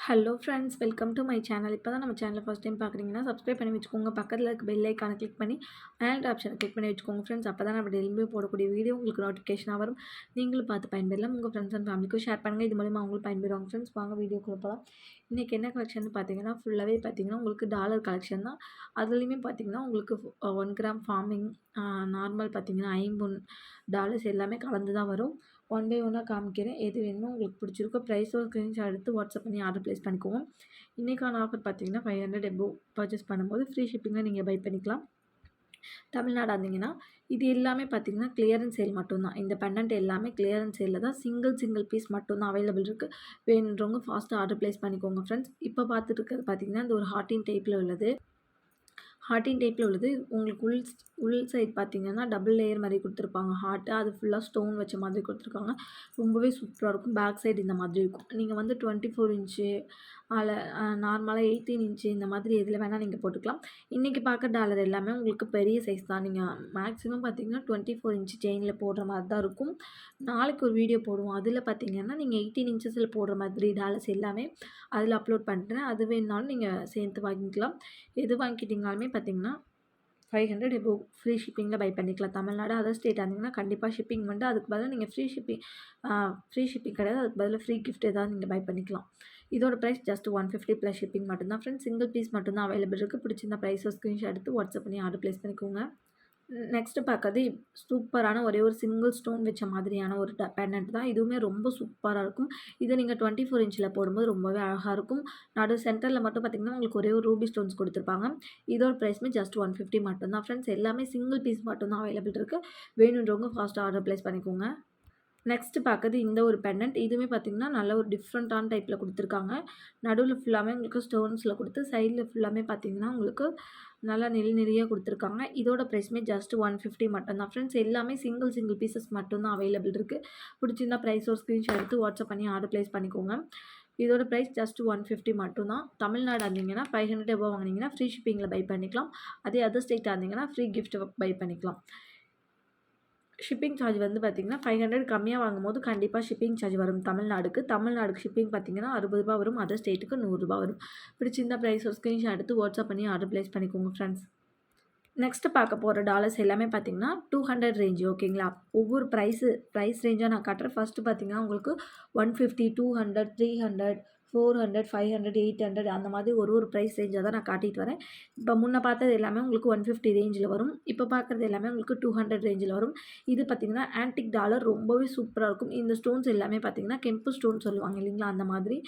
Hello friends, welcome to my channel. இப்போ தான் நம்ம சேனலை ஃபஸ்ட் டைம் பார்க்குறீங்கன்னா சப்ஸ்கிரைப் பண்ணி வச்சுக்கோங்க. பக்கத்தில் இருக்க பெல் ஐக்கானை கிளிக் பண்ணி ஆல் ஆப்ஷனை கிளிக் பண்ணி வச்சுக்கோங்க ஃப்ரெண்ட்ஸ். அப்போ தான் நம்ம டெய்லியுமே போடக்கூடிய வீடியோ உங்களுக்கு நோட்டிஃபிகேஷனாக வரும். நீங்களும் பார்த்து பயன்பெறலாம். உங்கள் ஃப்ரெண்ட்ஸ் அண்ட் ஃபேமிலிக்கும் ஷேர் பண்ணுங்கள். இது மூலிமா அவங்களும் பயன்பெறுவாங்க ஃப்ரெண்ட்ஸ். வாங்க வீடியோக்குள்ள போகலாம். இன்றைக்கி என்ன கலெக்ஷன் பார்த்தீங்கன்னா ஃபுல்லாகவே பார்த்தீங்கன்னா உங்களுக்கு டாலர் கலெக்ஷன் தான். அதுலேயுமே பார்த்தீங்கன்னா உங்களுக்கு 1 கிராம் ஃபார்மிங், நார்மல் பார்த்தீங்கன்னா $50 எல்லாமே கலந்து தான் வரும். ஒன் பை ஒன்னாக காமிக்கிறேன். எது வேணுமோ உங்களுக்கு பிடிச்சிருக்கோ ப்ரைஸோ ஸ்க்ரீன்ஷாட் எடுத்து வாட்ஸ்அப் பண்ணி ஆர்டர் ப்ளேஸ் பண்ணிக்கோங்க. இன்றைக்கான ஆஃபர் பார்த்தீங்கன்னா 500 எபோவ் பர்ச்சேஸ் பண்ணும்போது ஃப்ரீ ஷிப்பிங்கில் நீங்கள் பை பண்ணிக்கலாம். தமிழ்நாடு இருந்தீங்கன்னா இது எல்லாமே பார்த்தீங்கன்னா கிளியரன்ஸ் சேல் மட்டும்தான். இந்த பெண்டன்ட் எல்லாமே கிளியரன்ஸ் சேலில் தான் சிங்கிள் பீஸ் மட்டும்தான் அவைலபிள் இருக்குது. வேணுன்றவங்க ஃபாஸ்ட்டாக ஆர்டர் ப்ளேஸ் பண்ணிக்கோங்க ஃப்ரெண்ட்ஸ். இப்போ பார்த்துட்டு இருக்கிறது பார்த்தீங்கன்னா இந்த ஒரு ஹார்ட்டின் டைப்பில் உள்ளது. ஹார்ட்டின் டைப்பில் உள்ளது. உங்களுக்கு உள் சைட் பார்த்தீங்கன்னா டபுள் லேயர் மாதிரி கொடுத்துருப்பாங்க. ஹார்ட்டு அது ஃபுல்லாக ஸ்டோன் வச்ச மாதிரி கொடுத்துருக்காங்க. ரொம்பவே சூப்பராக இருக்கும். பேக் சைடு இந்த மாதிரி இருக்கும். நீங்கள் வந்து 24 இன்ச்சு நார்மலாக 18 இன்ச்சு இந்த மாதிரி எதில் வேணால் நீங்கள் போட்டுக்கலாம். இன்றைக்கி பார்க்குற டாலர் எல்லாமே உங்களுக்கு பெரிய சைஸ் தான். நீங்கள் மேக்ஸிமம் பார்த்தீங்கன்னா 24 இன்ச்சு செயினில் போடுற மாதிரி தான் இருக்கும். நாளைக்கு ஒரு வீடியோ போடுவோம். அதில் பார்த்தீங்கன்னா நீங்கள் 18 இன்ச்சஸில் போடுற மாதிரி டாலர்ஸ் எல்லாமே அதில் அப்லோட் பண்ணுறேன். அது வேணுனாலும் நீங்கள் சேர்த்து வாங்கிக்கலாம். எது வாங்கிக்கிட்டிங்கனாலுமே பார்த்தீங்கன்னா 500 எபோவ் ஃப்ரீ ஷிப்பிங்கில் பை பண்ணிக்கலாம். தமிழ்நாடு அதர் ஸ்டேட் இருந்தீங்கன்னா கண்டிப்பாக ஷிப்பிங் வந்துட்டு அதுக்கு பதிலாக நீங்கள் ஃப்ரீ ஷிப்பிங் கிடையாது. அதுக்கு பதிலாக ஃப்ரீ கிஃப்ட் ஏதாவது நீங்கள் பை பண்ணிக்கலாம். இதோட ப்ரைஸ் ஜஸ்ட் 150 ப்ளஸ் ஷிப்பிங் மட்டும்தான் ஃப்ரெண்ட்ஸ். சிங்கிள் பீஸ் மட்டும்தான் அவைலபிள் இருக்குது. பிடிச்சிருந்த ப்ரைஸை ஸ்க்ரீன்ஷாட் எடுத்து வாட்ஸ்அப் பண்ணி ஆர்டர் ப்ளேஸ் பண்ணிக்கோங்க. நெக்ஸ்ட்டு பார்க்கறது சூப்பரான ஒரே ஒரு சிங்கிள் ஸ்டோன் வச்ச மாதிரியான ஒரு பெண்டன்ட் தான். இதுவுமே ரொம்ப சூப்பராக இருக்கும். இதை நீங்கள் 24 இன்ச்சில் போடும்போது ரொம்பவே அழகாக இருக்கும். நடு சென்டரில் மட்டும் பார்த்திங்கன்னா உங்களுக்கு ஒரே ஒரு ரூபி ஸ்டோன்ஸ் கொடுத்துருப்பாங்க. இதோட ப்ரைஸுமே ஜஸ்ட் 150 மட்டும்தான் ஃப்ரெண்ட்ஸ். எல்லாமே சிங்கிள் பீஸ் மட்டும்தான் அவைலபிள் இருக்குது. வேணுன்றவங்க ஃபாஸ்ட்டாக ஆர்டர் ப்ளேஸ் பண்ணிக்கோங்க. நெக்ஸ்ட்டு பார்க்குறது இந்த ஒரு பெண்டன்ட். இதுவுமே பார்த்திங்கன்னா நல்ல ஒரு டிஃப்ரெண்ட்டான டைப்பில் கொடுத்துருக்காங்க. நடுவில் ஃபுல்லாமே உங்களுக்கு ஸ்டோன்ஸில் கொடுத்து சைடில் ஃபுல்லாமே பார்த்திங்கன்னா உங்களுக்கு நல்லா நெறியாக கொடுத்துருக்காங்க. இதோட ப்ரைஸுமே ஜஸ்ட் 150 மட்டும்தான் ஃப்ரெண்ட்ஸ். எல்லாமே சிங்கிள் பீசஸ் மட்டும்தான் அவைலபிள் இருக்குது. பிடிச்சிருந்தா ப்ரைஸோட ஸ்க்ரீன்ஷாட் எடுத்து வாட்ஸ்அப் பண்ணி ஆர்டர் ப்ளேஸ் பண்ணிக்கோங்க. இதோட ப்ரைஸ் ஜஸ்ட் 150 மட்டும்தான். தமிழ்நாடு இருந்தீங்கன்னா 500 எபோவ் வாங்கினீங்கன்னா ஃப்ரீ ஷிப்பிங்கில் பை பண்ணிக்கலாம். அதே அதர் ஸ்டேட்டாக இருந்தீங்கன்னா ஃப்ரீ கிஃப்ட் பை பண்ணிக்கலாம். ஷிப்பிங் சார்ஜ் வந்து பார்த்திங்கன்னா 500 கம்மியாக வாங்கும்போது கண்டிப்பாக ஷிப்பிங் சார்ஜ் வரும். தமிழ்நாடுக்கு ஷிப்பிங் பார்த்திங்கன்னா ₹60 வரும். அதர் ஸ்டேட்டுக்கு ₹100 வரும். பிடிச்சிருந்த ப்ரைஸ் ஒரு ஸ்க்ரீன்ஷாட் எடுத்து வாட்ஸ்அப் பண்ணி ஆர்டர் ப்ளேஸ் பண்ணிக்கோங்க ஃப்ரெண்ட்ஸ். நெக்ஸ்ட்டு பார்க்க போகிற டாலர்ஸ் எல்லாமே பார்த்திங்கன்னா 200 ரேஞ்ச் ஓகேங்களா. ஒவ்வொரு ப்ரைஸ் ரேஞ்சாக நான் காட்டுறேன். ஃபஸ்ட்டு பார்த்திங்கன்னா உங்களுக்கு 150, 200, 300, 400, 500, 800 அந்த மாதிரி ஒரு ப்ரைஸ் ரேஞ்சாக தான் நான் காட்டிட்டு வரேன். இப்போ முன்ன பார்த்தது எல்லாமே உங்களுக்கு 150 ரேஞ்சில் வரும். இப்போ பார்க்குறது எல்லாமே உங்களுக்கு 200 ரேஞ்சில் வரும். இது பார்த்திங்கன்னா ஆன்டிக் டாலர் ரொம்பவே சூப்பராக இருக்கும். இந்த ஸ்டோன்ஸ் எல்லாமே பார்த்திங்கன்னா கெம்பு ஸ்டோன் சொல்லுவாங்க இல்லைங்களா, அந்த மாதிரி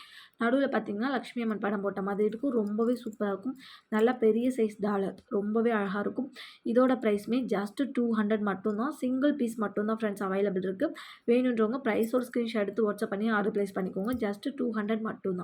நடுவில் பார்த்திங்கன்னா லக்ஷ்மி அம்மன் படம் போட்ட மாதிரி இருக்கும். ரொம்பவே சூப்பராக இருக்கும். நல்லா பெரிய சைஸ் டாலர் ரொம்பவே அழகாக இருக்கும். இதோட ப்ரைஸுமே ஜஸ்ட் 200 மட்டும்தான். சிங்கிள் பீஸ் மட்டும்தான் ஃப்ரெண்ட்ஸ் அவைலபிள் இருக்குது. வேணுன்றவங்க ப்ரைஸோட ஸ்க்ரீன்ஷாட் எடுத்து வாட்ஸ்அப் பண்ணி ஆர்டர் ப்ளேஸ் பண்ணிக்கோங்க. ஜஸ்ட் 200 மட்டும்தான்.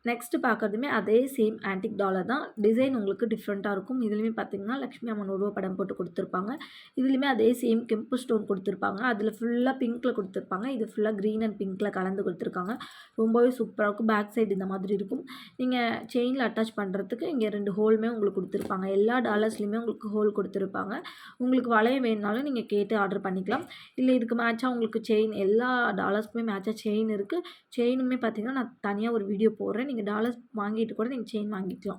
நெக்ஸ்ட்டு பார்க்குறதுமே அதே சேம் ஆன்டிக் டாலர் தான். டிசைன் உங்களுக்கு டிஃப்ரெண்ட்டாக இருக்கும். இதுலேயுமே பார்த்திங்கன்னா லக்ஷ்மி அம்மன் உருவப்படம் போட்டு கொடுத்துருப்பாங்க. இதுலேயுமே அதே சேம் கெம்பு ஸ்டோன் கொடுத்துருப்பாங்க. அதில் ஃபுல்லாக பிங்க்கில் கொடுத்துருப்பாங்க. இது ஃபுல்லாக க்ரீன் அண்ட் பிங்க்கில் கலந்து கொடுத்துருக்காங்க. ரொம்பவே சூப்பராக இருக்கும். பேக் சைடு இந்த மாதிரி இருக்கும். நீங்கள் செயினில் அட்டாச் பண்ணுறதுக்கு இங்கே 2 ஹோலுமே உங்களுக்கு கொடுத்துருப்பாங்க. எல்லா டாலர்ஸ்லையுமே உங்களுக்கு ஹோல் கொடுத்துருப்பாங்க. உங்களுக்கு வளையம் வேணுனாலும் நீங்கள் கேட்டு ஆர்டர் பண்ணிக்கலாம். இல்லை இதுக்கு மேட்சாக உங்களுக்கு செயின் எல்லா டாலர்ஸ்க்குமே மேட்சாக செயின் இருக்குது. செயினுமே பார்த்திங்கன்னா நான் தனியாக ஒரு வீடியோ போடுறேன். நீங்கள் டாலர்ஸ் வாங்கிட்டு கூட நீங்கள் செயின் வாங்கிக்கலாம்.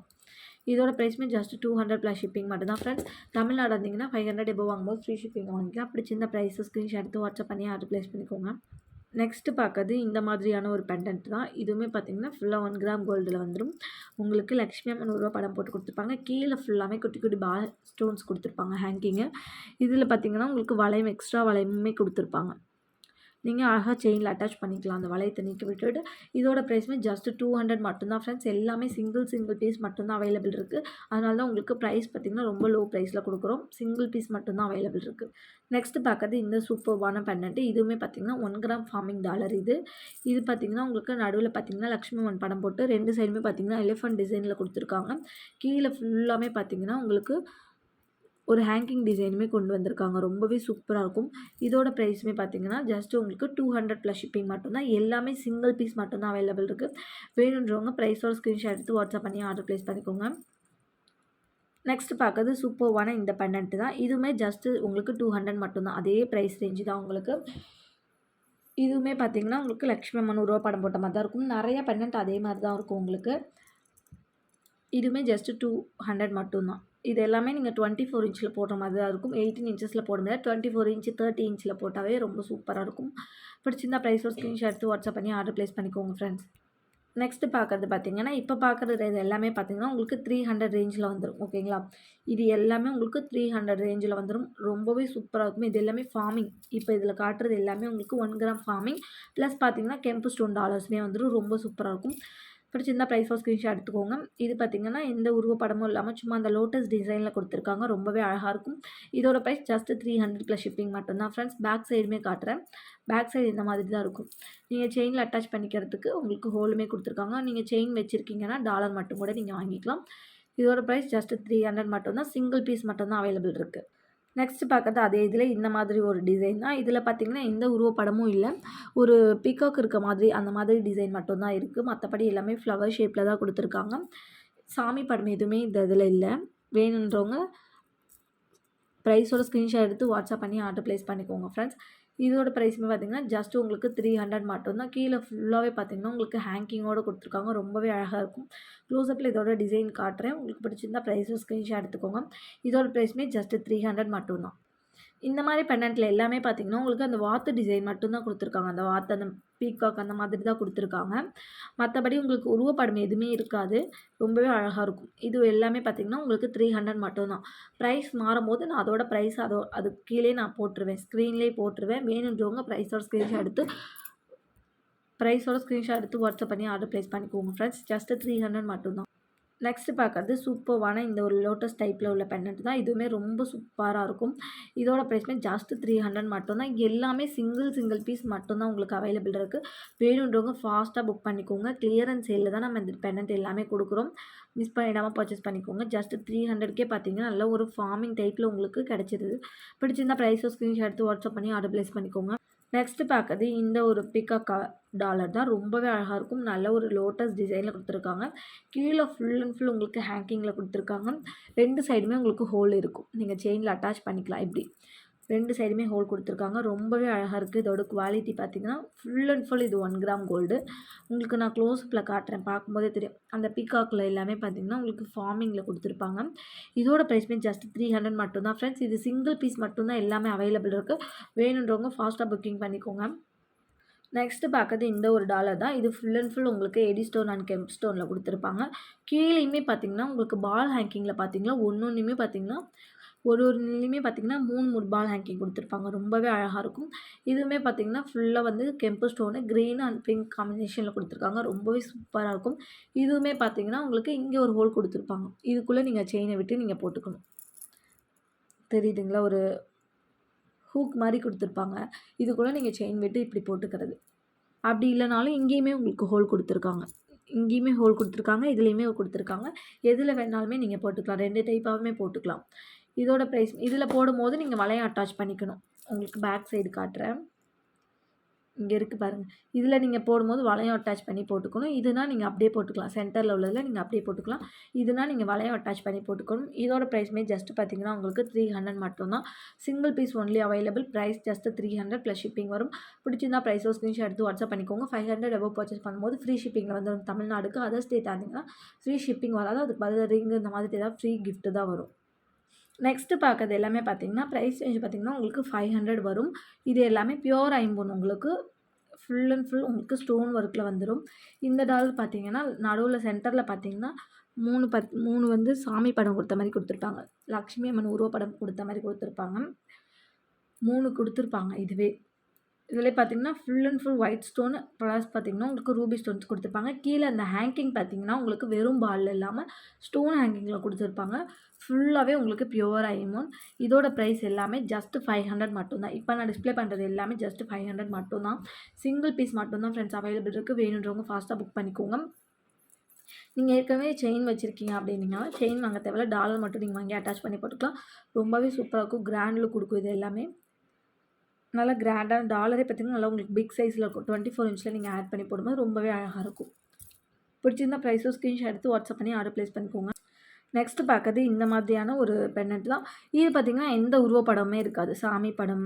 இதோட ப்ரைஸுமே ஜஸ்ட் 200 ப்ளஸ் ஷிப்பிங் மட்டும் தான் ஃப்ரெண்ட்ஸ். தமிழ்நாடு இருந்தீங்கன்னா 500 எபோவ் வாங்கும்போது ஃப்ரீ ஷிப்பிங் வாங்கிக்கலாம். பிடிச்சிருந்த ப்ரைஸை ஸ்க்ரீன்ஷாட் எடுத்து வாட்ஸ்அப் பண்ணி ஆர்டர் ப்ளேஸ் பண்ணிக்கோங்க. நெக்ஸ்ட்டு பார்க்குறது இந்த மாதிரியான ஒரு பெண்டன்ட் தான். இதுவுமே பார்த்திங்கன்னா ஃபுல்லாக 1 கிராம் கோல்டில் வந்துடும். உங்களுக்கு லக்ஷ்மி அம்மன் உருவ படம் போட்டு கொடுத்துருப்பாங்க. கீழே ஃபுல்லாமே குட்டி பால் ஸ்டோன்ஸ் கொடுத்துருப்பாங்க ஹேங்கிங்கு. இதில் பார்த்திங்கன்னா உங்களுக்கு வளையம் எக்ஸ்ட்ரா வளையமுமே கொடுத்துருப்பாங்க. நீங்கள் அழகாக செயினில் அட்டாச் பண்ணிக்கலாம். அந்த வளையத்தை நீக்கி விட்டுட்டு இதோட ப்ரைஸுமே ஜஸ்ட் 200 மட்டும்தான் ஃப்ரெண்ட்ஸ். எல்லாமே சிங்கிள் பீஸ் மட்டும்தான் அவைலபிள் இருக்குது. அதனால தான் உங்களுக்கு ப்ரைஸ் பார்த்திங்கன்னா ரொம்ப லோ ப்ரைஸில் கொடுக்குறோம். சிங்கிள் பீஸ் மட்டும்தான் அவைலபிள் இருக்குது. நெக்ஸ்ட்டு பார்க்குறது இந்த சூப்பர்வான பெண்டன்ட். இதுவுமே பார்த்திங்கன்னா 1 கிராம் ஃபார்மிங் டாலர். இது பார்த்திங்கன்னா உங்களுக்கு நடுவில் பார்த்திங்கன்னா லக்ஷ்மி அம்மன் படம் போட்டு 2 சைடுமே பார்த்திங்கன்னா எலிஃபண்ட் டிசைனில் கொடுத்துருக்காங்க. கீழே ஃபுல்லாமே பார்த்திங்கன்னா உங்களுக்கு ஒரு ஹேங்கிங் டிசைனுமே கொண்டு வந்திருக்காங்க. ரொம்பவே சூப்பராக இருக்கும். இதோட ப்ரைஸுமே பார்த்திங்கன்னா ஜஸ்ட் உங்களுக்கு 200 ப்ளஸ் ஷிப்பிங் மட்டும்தான். எல்லாமே சிங்கிள் பீஸ் மட்டும்தான் அவைலபிள் இருக்குது. வேணுன்றவங்க ப்ரைஸோட ஸ்க்ரீன்ஷாட் எடுத்து வாட்ஸ்அப் பண்ணி ஆர்டர் ப்ளேஸ் பண்ணிக்கோங்க. நெக்ஸ்ட்டு பார்க்குறது சூப்பர்வான இந்த பெண்டன்ட் தான். இதுவுமே ஜஸ்ட்டு உங்களுக்கு 200 மட்டும்தான். அதே ப்ரைஸ் ரேஞ்சு தான் உங்களுக்கு. இதுவுமே பார்த்தீங்கன்னா, உங்களுக்கு லக்ஷ்மி அம்மன் உருவ படம் போட்ட மாரி தான் இருக்கும். நெறைய பெண்டன்ட் அதே மாரி தான் இருக்கும் உங்களுக்கு. இதுவுமே ஜஸ்ட் 200 மட்டும் தான். இது எல்லாமே நீங்க 24 இன்ச்ல போடுற மாரி தான் இருக்கும். 18 இன்ச்சஸ்ல போட முடியாது. 24 இன்ச், 30 இன்ச்ல போட்டாவே ரொம்ப சூப்பரா இருக்கும். பிடிச்சிருந்தா பிரைஸோட ஸ்கிரீன்ஷாட் எடுத்து வாட்ஸ்அப் பண்ணி ஆர்டர் பிளேஸ் பண்ணிக்கோங்க ஃப்ரெண்ட்ஸ். நெக்ஸ்ட்டு பார்க்குறது பார்த்தீங்கன்னா, இப்போ பார்க்குறது இது எல்லாமே பார்த்தீங்கன்னா, உங்களுக்கு 300 ரேஞ்சில வந்துரும். ஓகேங்களா? இது எல்லாமே உங்களுக்கு 300 ரேஞ்சில வந்துரும். ரொம்பவே சூப்பரா இருக்கும். இது எல்லாமே ஃபார்மிங். இப்போ இதில காட்டுறது எல்லாமே உங்களுக்கு 1 கிராம் ஃபார்மிங். ப்ளஸ் பார்த்தீங்கன்னா, கெம்பு ஸ்டோன் டாலர்ஸ்மே வந்துரும். ரொம்ப சூப்பரா இருக்கும். பிடிச்சிருந்தா ப்ரைஸ் ஃபார் ஸ்க்ரீன்ஷாட் எடுத்துக்கோங்க. இது பார்த்தீங்கன்னா, எந்த உருவ படமும் இல்லாம சும்மா அந்த லோட்டஸ் டிசைன்ல குடுத்துருக்காங்க. ரொம்பவே அழகா இருக்கும். இதோட ப்ரைஸ் ஜஸ்ட் 300 ப்ளஸ் ஷிப்பிங் மட்டும் தான் ஃப்ரெண்ட்ஸ். பேக் சைடுமே காட்டுறேன். பேக் சைடு இந்த மாதிரி தான் இருக்கும். நீங்க செயின்ல அட்டாச் பண்ணிக்கிறதுக்கு உங்களுக்கு ஹோலுமே குடுத்துருக்காங்க. நீங்க செயின் வச்சிருக்கீங்கன்னா, டாலர் மட்டும் கூட நீங்க வாங்கிக்கலாம். இதோட ப்ரைஸ் ஜஸ்ட் 300 மட்டும் தான். சிங்கிள் பீஸ் மட்டும் தான் அவைலபிள் இருக்கு. நெக்ஸ்ட் பார்க்கறது அதே இதில இந்த மாதிரி ஒரு டிசைன் தான். இதில பார்த்தீங்கன்னா, எந்த உருவப்படமும் இல்ல. ஒரு பீகாக் இருக்க மாதிரி, அந்த மாதிரி டிசைன் மட்டும் தான் இருக்கு. மத்தபடி எல்லாமே ஃப்ளவர் ஷேப்ல தான் குடுத்துருக்காங்க. சாமி படம் எதுவுமே இந்த இதில இல்ல. வேணுன்றவங்க ப்ரைஸோட ஸ்க்ரீன்ஷாட் எடுத்து வாட்ஸ்அப் பண்ணி ஆர்டர் பிளேஸ் பண்ணிக்கோங்க ஃப்ரெண்ட்ஸ். இதோட ப்ரைஸுமே பார்த்தீங்கன்னா, ஜஸ்ட் உங்களுக்கு 300 மட்டும் தான். கீழ ஃபுல்லாவே பார்த்தீங்கன்னா, உங்களுக்கு ஹேங்கிங்கோட குடுத்துருக்காங்க. ரொம்பவே அழகா இருக்கும். க்ளோஸ்அப்ல இதோட டிசைன் காட்டுறேன். உங்களுக்கு பிடிச்சிருந்தா ப்ரைஸோட ஸ்க்ரீன்ஷாட் எடுத்துக்கோங்க. இதோட ப்ரைஸுமே ஜஸ்ட் 300 மட்டும் தான். இந்த மாரி பெண்டன்ட்ல எல்லாமே பார்த்தீங்கன்னா, உங்களுக்கு அந்த வாத்து டிசைன் மட்டும் தான் குடுத்துருக்காங்க. அந்த வாத்து, அந்த பீகாக் அந்த மாதிரி தான் குடுத்துருக்காங்க. மத்தபடி உங்களுக்கு உருவப்படம் எதுவுமே இருக்காது. ரொம்பவே அழகா இருக்கும். இது எல்லாமே பார்த்தீங்கன்னா, உங்களுக்கு 300 மட்டும் தான். ப்ரைஸ் மாறும்போது நான் அதோட ப்ரைஸ் அதுக்கு கீழயே நான் போட்டுருவேன். ஸ்க்ரீன்லயே போட்டுருவேன். வேணுன்றவங்க ப்ரைஸோட ஸ்க்ரீன்ஷாட் எடுத்து வாட்ஸ்அப் பண்ணி ஆர்டர் பிளேஸ் பண்ணிக்கோங்க ஃப்ரெண்ட்ஸ். ஜஸ்ட் 300 மட்டும் தான். நெக்ஸ்ட் பார்க்கறது சூப்பர்வான இந்த ஒரு லோட்டஸ் டைப்ல உள்ள பெண்டன்ட் தான். இதுவுமே ரொம்ப சூப்பரா இருக்கும். இதோட பிரைஸ்மே ஜஸ்ட் 300 மட்டும் தான். எல்லாமே சிங்கிள் பீஸ் மட்டும் தான் உங்களுக்கு அவைலபிள் இருக்கு. வேணுன்றவங்க ஃபாஸ்ட்டா புக் பண்ணிக்கோங்க. கிளியரன்ஸ் சேல்ல தான் நம்ம இந்த பெண்டன்ட் எல்லாமே குடுக்குறோம். மிஸ் பண்ணிடாம பர்ச்சேஸ் பண்ணிக்கோங்க. ஜஸ்ட் 300க்கே பார்த்தீங்கன்னா, நல்ல ஒரு ஃபார்மிங் டைப்ல உங்களுக்கு கிடைச்சிருது. பிடிச்சிருந்தா ப்ரைஸோ ஸ்க்ரீன்ஷாட் எடுத்து வாட்ஸ்அப் பண்ணி ஆர்டர் பிளேஸ் பண்ணிக்கோங்க. நெக்ஸ்ட் பார்க்கறது இந்த ஒரு பீகாக் டாலர் தான். ரொம்பவே அழகா இருக்கும். நல்ல ஒரு லோட்டஸ் டிசைன்ல குடுத்துருக்காங்க. கீழ ஃபுல் அண்ட் ஃபுல் உங்களுக்கு ஹேங்கிங்ல குடுத்துருக்காங்க. 2 சைடுமே உங்களுக்கு ஹோல் இருக்கும். நீங்க செயின்ல அட்டாச் பண்ணிக்கலாம் இப்படி. 2 சைடுமே ஹோல் குடுத்துருக்காங்க. ரொம்பவே அழகா இருக்கு. இதோட குவாலிட்டி பார்த்தீங்கன்னா, ஃபுல் அண்ட் ஃபுல் இது 1 கிராம் கோல்டு. உங்களுக்கு நான் க்ளோஸ்அப்ல காட்டுறேன். பார்க்கும்போதே தெரியும். அந்த பீகாக்ல எல்லாமே பார்த்தீங்கன்னா, உங்களுக்கு ஃபார்மிங்ல குடுத்துருப்பாங்க. இதோட பிரைஸ்மே ஜஸ்ட் 300 மட்டும் தான் ஃப்ரெண்ட்ஸ். இது சிங்கிள் பீஸ் மட்டும் தான் எல்லாமே அவைலபிள் இருக்கு. வேணுன்றவங்க ஃபாஸ்ட்டா புக்கிங் பண்ணிக்கோங்க. நெக்ஸ்ட் பார்க்கறது இந்த ஒரு டாலர் தான். இது ஃபுல் அண்ட் ஃபுல் உங்களுக்கு எடி ஸ்டோன் அண்ட் கெம்ப் ஸ்டோன்ல குடுத்துருப்பாங்க. கீழயுமே பார்த்தீங்கன்னா, உங்களுக்கு பால் ஹேங்கிங்ல பார்த்தீங்கன்னா, ஒன்னொன்னுமே பார்த்தீங்கன்னா, இதுலயுமே பார்த்தீங்கன்னா 3 பால் ஹேங்கிங் குடுத்துருப்பாங்க. ரொம்பவே அழகா இருக்கும். இதுவுமே பார்த்தீங்கன்னா, ஃபுல்லா வந்து கெம்பு ஸ்டோனு கிரீன் அண்ட் பிங்க் காம்பினேஷன்ல குடுத்துருக்காங்க. ரொம்பவே சூப்பரா இருக்கும். இதுவுமே பார்த்தீங்கன்னா, உங்களுக்கு இங்க ஒரு ஹோல் குடுத்துருப்பாங்க. இதுக்குள்ள நீங்க செயின விட்டு நீங்க போட்டுக்கணும். தெரியுதுங்களா? ஒரு ஹூக் மாரி குடுத்துருப்பாங்க. இதுக்குள்ள நீங்க செயின் விட்டு இப்படி போட்டுக்கிறது. அப்படி இல்லனாலும் இங்கேயுமே உங்களுக்கு ஹோல் குடுத்துருக்காங்க. இங்கேயுமே ஹோல் குடுத்துருக்காங்க. இதுலயுமே குடுத்துருக்காங்க. எதுல வேணாலுமே நீங்க போட்டுக்கலாம். 2 டைப்பாவுமே போட்டுக்கலாம். இதோட பிரைஸ் இதில போடும்போது நீங்க வளையம் அட்டாச் பண்ணிக்கணும். உங்களுக்கு பேக் சைடு காட்டுறேன். இங்க இருக்கு பாருங்க. இதில நீங்க போடும்போது வளையம் அட்டாச் பண்ணி போட்டுக்கணும். இதுனா நீங்க அப்படியே போட்டுக்கலாம். சென்டர்ல உள்ளதில நீங்க அப்படியே போட்டுக்கலாம். இதுனா நீங்க வளையம் அட்டாச் பண்ணி போட்டுக்கணும். இதோட பிரைஸ்மே ஜஸ்ட் பார்த்தீங்கன்னா, உங்களுக்கு 300 மட்டும் தான். Single piece only available. Price just 300 plus shipping வரும். பிடிச்சிருந்தா ப்ரைஸோ ஸ்க்ரீன்ஷாட் எடுத்து வாட்ஸ்அப் பண்ணிக்கோங்க. 500 அபோவ் பர்ச்சேஸ் பண்ணும்போது ஃப்ரீ ஷிப்பிங்ல வந்துரும். தமிழ்நாடுக்கு அதர் ஸ்டேட் ஆனீங்கன்னா ஃப்ரீ ஷிப்பிங் வராது. அதுக்கு பதிலா ரிங் இந்த மாதிரி ஏதாவது ஃப்ரீ கிஃப்ட் தான் வரும். நெக்ஸ்ட் பார்க்கறது எல்லாமே பார்த்தீங்கன்னா, பிரைஸ் ரேஞ்ச் பார்த்தீங்கன்னா, உங்களுக்கு 500 வரும். இது எல்லாமே பியூர் ஐம்பொன் உங்களுக்கு. ஃபுல் அண்ட் ஃபுல் உங்களுக்கு ஸ்டோன் ஒர்க்ல வந்துரும். இந்த டாலர் பார்த்தீங்கன்னா, நடுவுல சென்டர்ல பார்த்தீங்கன்னா, 3 வந்து சாமி படம் குடுத்த மாரி குடுத்துருப்பாங்க. லக்ஷ்மி அம்மன் உருவப்படம் குடுத்த மாரி குடுத்துருப்பாங்க. 3 குடுத்துருப்பாங்க இதுவே. இதிலே பார்த்தீங்கன்னா, full and full white stone plus பார்த்தீங்கன்னா, உங்களுக்கு ரூபி ஸ்டோன்ஸ் குடுத்துருப்பாங்க. கீழ அந்த ஹேங்கிங் பார்த்தீங்கன்னா, உங்களுக்கு வெறும் பால் இல்லாம ஸ்டோன் ஹேங்கிங்ல குடுத்துருப்பாங்க. ஃபுல்லாவே உங்களுக்கு பியூர் ஐமோன். இதோட பிரைஸ் எல்லாமே ஜஸ்ட் 500 மட்டும் தான். இப்ப நான் டிஸ்ப்ளே பண்றது எல்லாமே ஜஸ்ட் 500 மட்டும் தான். சிங்கிள் பீஸ் மட்டும் தான் ஃப்ரெண்ட்ஸ் அவைலபிள் இருக்கு. வேணுன்றவங்க ஃபாஸ்ட்டா புக் பண்ணிக்கோங்க. நீங்க ஏற்கனவே செயின் வச்சிருக்கீங்க அப்படின்னீங்கன்னா, செயின் வாங்க தேவையில்ல. டாலர் மட்டும் நீங்க வாங்கி அட்டாச் பண்ணி போட்டுக்கலாம். ரொம்பவே சூப்பரா இருக்கும். கிராண்ட் லுக் குடுக்கும் இது எல்லாமே. நல்லா கிராண்டான டாலரே பார்த்தீங்கன்னா, நல்லா உங்களுக்கு பிக் சைஸ்ல இருக்கும். 24 இன்ச்ல நீங்க ஆட் பண்ணி போடும்போது ரொம்பவே அழகா இருக்கும். பிடிச்சிருந்தா ப்ரைஸோ ஸ்க்ரீன்ஷாட் எடுத்து வாட்ஸ்அப் பண்ணி ஆர்டர் பிளேஸ் பண்ணிக்கோங்க. நெக்ஸ்ட் பார்க்கறது இந்த மாதிரியான ஒரு பெண்டன்ட் தான். இது பார்த்தீங்கன்னா, எந்த உருவப்படமுமே இருக்காது. சாமி படம்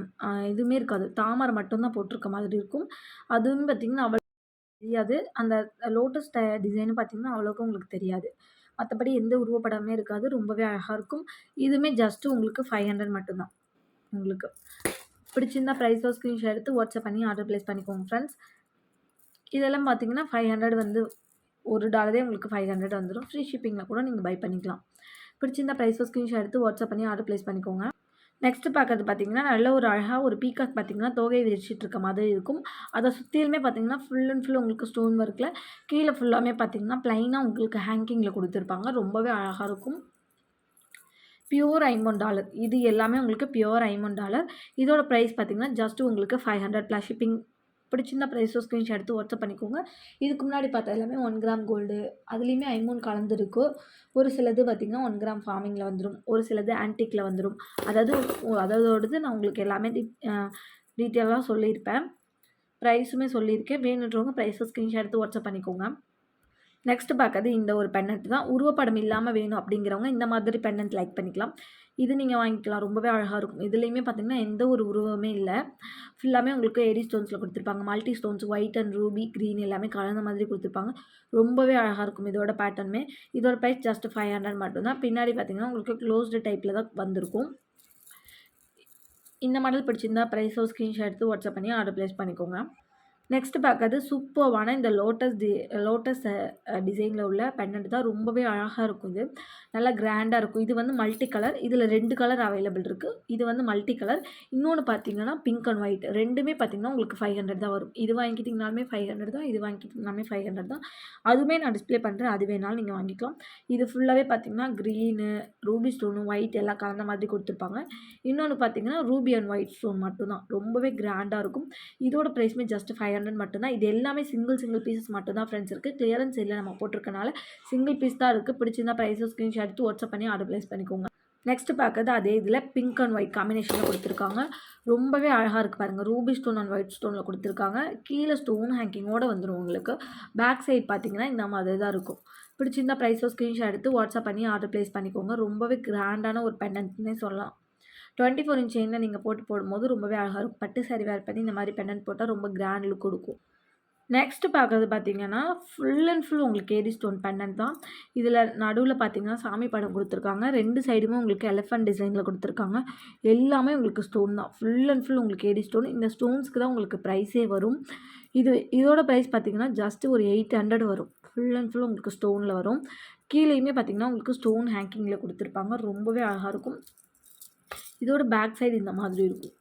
எதுவுமே இருக்காது. தாமரை மட்டும் தான் போட்டிருக்க மாதிரி இருக்கும். அதுவும் பார்த்தீங்கன்னா, அவ்வளோ தெரியாது. அந்த லோட்டஸ் டிசைனும் பார்த்தீங்கன்னா, அவ்வளோக்கும் உங்களுக்கு தெரியாது. மத்தபடி எந்த உருவப்படமுமே இருக்காது. ரொம்பவே அழகா இருக்கும். இதுவுமே ஜஸ்ட் உங்களுக்கு 500 மட்டும் தான். உங்களுக்கு பிடிச்சிருந்தா பிரைஸோ ஸ்க்ரீன்ஷாட் எடுத்து வாட்ஸ்அப் பண்ணி ஆர்டர் பிளேஸ் பண்ணிக்கோங்க ஃப்ரெண்ட்ஸ். இதெல்லாம் பார்த்தீங்கன்னா, 500 வந்து $1 உங்களுக்கு 500 வந்துரும். ஃப்ரீ ஷிப்பிங்ல கூட நீங்க பை பண்ணிக்கலாம். பிடிச்சிருந்தா பிரைஸோ ஸ்க்ரீன்ஷாட் எடுத்து வாட்ஸ்அப் பண்ணி ஆர்டர் பிளேஸ் பண்ணிக்கோங்க. நெக்ஸ்ட் பார்க்கறது பார்த்தீங்கன்னா, நல்ல ஒரு அழகா ஒரு பீகாக் பார்த்தீங்கன்னா, தோகை விரிச்சிட்டு இருக்க மாதிரி இருக்கும். அத சுத்திலுமே பார்த்தீங்கன்னா, ஃபுல் அண்ட் ஃபுல் உங்களுக்கு ஸ்டோன் ஒர்க்ல கீழ ஃபுல்லாமே பார்த்தீங்கன்னா, பிளைனா உங்களுக்கு ஹேங்கிங்ல குடுத்துருப்பாங்க. ரொம்பவே அழகா இருக்கும். பியூர் $50. இது எல்லாமே உங்களுக்கு பியூர் $50. இதோட பிரைஸ் பார்த்தீங்கன்னா, ஜஸ்ட் உங்களுக்கு 500 ப்ளஸ் ஷிப்பிங். பிடிச்சிருந்தா பிரைஸோ ஸ்க்ரீன்ஷாட் எடுத்து வாட்ஸ்அப் பண்ணிக்கோங்க. இதுக்கு முன்னாடி பார்த்த எல்லாமே 1 கிராம் கோல்டு அதுலேயுமே ஐமோன் கலந்துருக்கு. ஒரு சிலது பார்த்தீங்கன்னா 1 கிராம் ஃபார்மிங்கில வந்துரும். ஒரு சிலது ஆன்டிக்ல வந்துரும். அதாவது அதோடது நான் உங்களுக்கு எல்லாமே டீட்டெயிலா சொல்லியிருப்பேன். ப்ரைஸுமே சொல்லியிருக்கேன். வேணுன்றவங்க பிரைஸோ ஸ்க்ரீன்ஷாட் எடுத்து வாட்ஸ்அப் பண்ணிக்கோங்க. நெக்ஸ்ட் பார்க்கறது இந்த ஒரு பெண்டன்ட் தான். உருவப்படம் இல்லாம வேணும் அப்படிங்கிறவங்க இந்த மாதிரி பெண்டன்ட் லைக் பண்ணிக்கலாம். இது நீங்க வாங்கிக்கலாம். ரொம்பவே அழகா இருக்கும். இதுலயுமே பார்த்தீங்கன்னா, எந்த ஒரு உருவமே இல்ல. ஃபுல்லாமே உங்களுக்கு ஏடி ஸ்டோன்ஸ்ல குடுத்துருப்பாங்க. Multi stones white and Ruby, green எல்லாமே கலந்த மாதிரி குடுத்துருப்பாங்க. ரொம்பவே அழகா இருக்கும் இதோட பேட்டர்னுமே. இதோட பிரைஸ் ஜஸ்ட் 500 மட்டும் தான். பின்னாடி பார்த்தீங்கன்னா, உங்களுக்கு க்ளோஸ்டு டைப்ல தான் வந்திருக்கும். இந்த மாடல் பிடிச்சிருந்தா பிரைஸோ ஸ்க்ரீன்ஷாட் எடுத்து வாட்ஸ்அப் பண்ணி ஆர்டர் பிளேஸ் பண்ணிக்கோங்க. நெக்ஸ்ட் பார்க்கறது சூப்பர்வான இந்த லோட்டஸ் டிசைனில் உள்ள பெண்டன்ட் தான். ரொம்பவே அழகாக இருக்கும் இது. நல்லா கிராண்டாக இருக்கும். இது வந்து மல்டி கலர். இதில் 2 கலர் அவைலபிள் இருக்குது. இது வந்து மல்டி கலர். இன்னொன்று பார்த்தீங்கன்னா பிங்க் அண்ட் ஒயிட். ரெண்டுமே பார்த்தீங்கன்னா உங்களுக்கு 500 தான் வரும். இது வாங்கிக்கிட்டிங்கனாலுமே 500 தான். இது வாங்கிக்கிட்டிங்கனாலுமே 500 தான். அதுவுமே நான் டிஸ்ப்ளே பண்ணுறேன். அது வேணாலும் நீங்கள் வாங்கிக்கலாம். இது ஃபுல்லாகவே பார்த்தீங்கன்னா க்ரீனு, ரூபி ஸ்டோனு, ஒயிட் எல்லாம் கலந்த மாதிரி கொடுத்துருப்பாங்க. இன்னொன்று பார்த்தீங்கன்னா ரூபி அண்ட் ஒயிட் ஸ்டோன் மட்டும் தான். ரொம்பவே கிராண்டாக இருக்கும். இதோட ப்ரைஸுமே ஜஸ்ட் 500 மட்டும் தான். இது எல்லாமே சிங்கிள் பீசஸ் மட்டும் தான் ஃப்ரெண்ட்ஸ் இருக்குது. கிளியரன்ஸ் சேல்ல நம்ம போட்டிருக்கனால சிங்கிள் பீஸ் தான் இருக்குது. பிடிச்சிருந்தா ப்ரைஸோ ஸ்க்ரீன்ஷாட் எடுத்து வாட்ஸ்அப் பண்ணி ஆர்டர் பிளேஸ் பண்ணிக்கோங்க. நெக்ஸ்ட் பார்க்கறது அதே இதில் பிங்க் அண்ட் ஒயிட் காம்பினேஷனில் கொடுத்துருக்காங்க. ரொம்பவே அழகாக இருக்குது பாருங்கள். ரூபி ஸ்டோன் அண்ட் ஒயிட் ஸ்டோனில் கொடுத்துருக்காங்க. கீழே ஸ்டோன் ஹேங்கிங்கோடு வந்துடும் உங்களுக்கு. பேக் சைட் பார்த்தீங்கன்னா இந்த மாதிரி தான் இருக்கும். பிடிச்சிருந்தா ப்ரைஸோ ஸ்க்ரீன்ஷாட் எடுத்து வாட்ஸ்அப் பண்ணி ஆர்டர் பிளேஸ் பண்ணிக்கோங்க. ரொம்பவே கிராண்டான ஒரு பெண்டன்ட்னே சொல்லலாம். 24 இன்ச் செயினில் நீங்கள் போடும்போது ரொம்பவே அழகாக இருக்கும். பட்டு சாரி வேர் பண்ணி இந்த மாதிரி பெண்டன்ட் போட்டால் ரொம்ப கிராண்ட் லுக் கொடுக்கும். நெக்ஸ்ட் பார்க்குறது பார்த்தீங்கன்னா, ஃபுல் அண்ட் ஃபுல் உங்களுக்கு ஏடி ஸ்டோன் பெண்டன்ட் தான். இதில் நடுவில் பார்த்தீங்கன்னா, சாமி படம் கொடுத்துருக்காங்க. 2 சைடுமே உங்களுக்கு எலிஃபண்ட் டிசைனில் கொடுத்துருக்காங்க. எல்லாமே உங்களுக்கு ஸ்டோன் தான். ஃபுல் அண்ட் ஃபுல் உங்களுக்கு ஏடி ஸ்டோன். இந்த ஸ்டோன்ஸ்க்கு தான் உங்களுக்கு ப்ரைஸே வரும். இதோட ப்ரைஸ் பார்த்தீங்கன்னா, ஜஸ்ட் ஒரு 800 வரும். ஃபுல் அண்ட் ஃபுல் உங்களுக்கு ஸ்டோனில் வரும். கீழேயுமே பார்த்தீங்கன்னா, உங்களுக்கு ஸ்டோன் ஹேங்கிங்கில் கொடுத்துருப்பாங்க. ரொம்பவே அழகாக இருக்கும். இதோட பேக் சைடு இந்த மாதிரி இருக்கும்.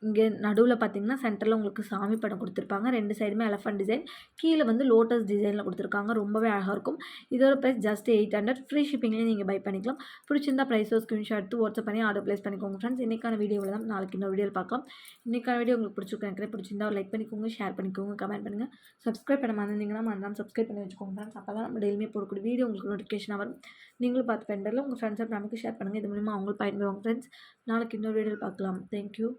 இங்கே நடுவில் பார்த்தீங்கன்னா, சென்டரில் உங்களுக்கு சாமி படம் கொடுத்துருப்பாங்க. 2 சைடுமே எலிஃபண்ட் டிசைன். கீழே வந்து லோட்டஸ் டிசைனில் கொடுத்துருக்காங்க. ரொம்பவே அழகாக இருக்கும். இதோட ப்ரைஸ் ஜஸ்ட் 800. ஃப்ரீ ஷிப்பிங்லேயே நீங்கள் பை பண்ணிக்கலாம். பிடிச்சிருந்தா ப்ரைஸோ ஸ்க்ரீன்ஷாட் எடுத்து வாட்ஸ்அப் பண்ணி ஆர்டர் பிளேஸ் பண்ணிக்கோங்க ஃப்ரெண்ட்ஸ். இன்றைக்கான வீடியோவில் தான். நாளைக்கு இன்னொரு வீடியோவில் பார்க்கலாம். இன்றைக்கான வீடியோ உங்களுக்கு பிடிச்சிருக்கேன். பிடிச்சிருந்தா லைக் பண்ணிக்கோங்க, ஷேர் பண்ணிக்கோங்க, கமெண்ட் பண்ணுங்கள். சப்ஸ்கிரைப் பண்ண மறந்துருந்தீங்கன்னா மறந்தாமல் சப்ஸ்கிரைப் பண்ணி வச்சுக்கோங்க ஃப்ரெண்ட்ஸ். அப்போ தான் நம்ம டெய்லியுமே போடக்கூடிய வீடியோ உங்களுக்கு நோட்டிஃபிகேஷனாக வரும். நீங்களும் பார்த்து பெண்டரில் உங்கள் ஃப்ரெண்ட்ஸ் அண்ட் ஃபேமிலிக்கு ஷேர் பண்ணுங்கள். இது மூலிமா அவங்களும் பயன்படுவாங்க ஃப்ரெண்ட்ஸ். நாளைக்கு இன்னொரு வீடியோவில் பார்க்கலாம். தேங்க்யூ.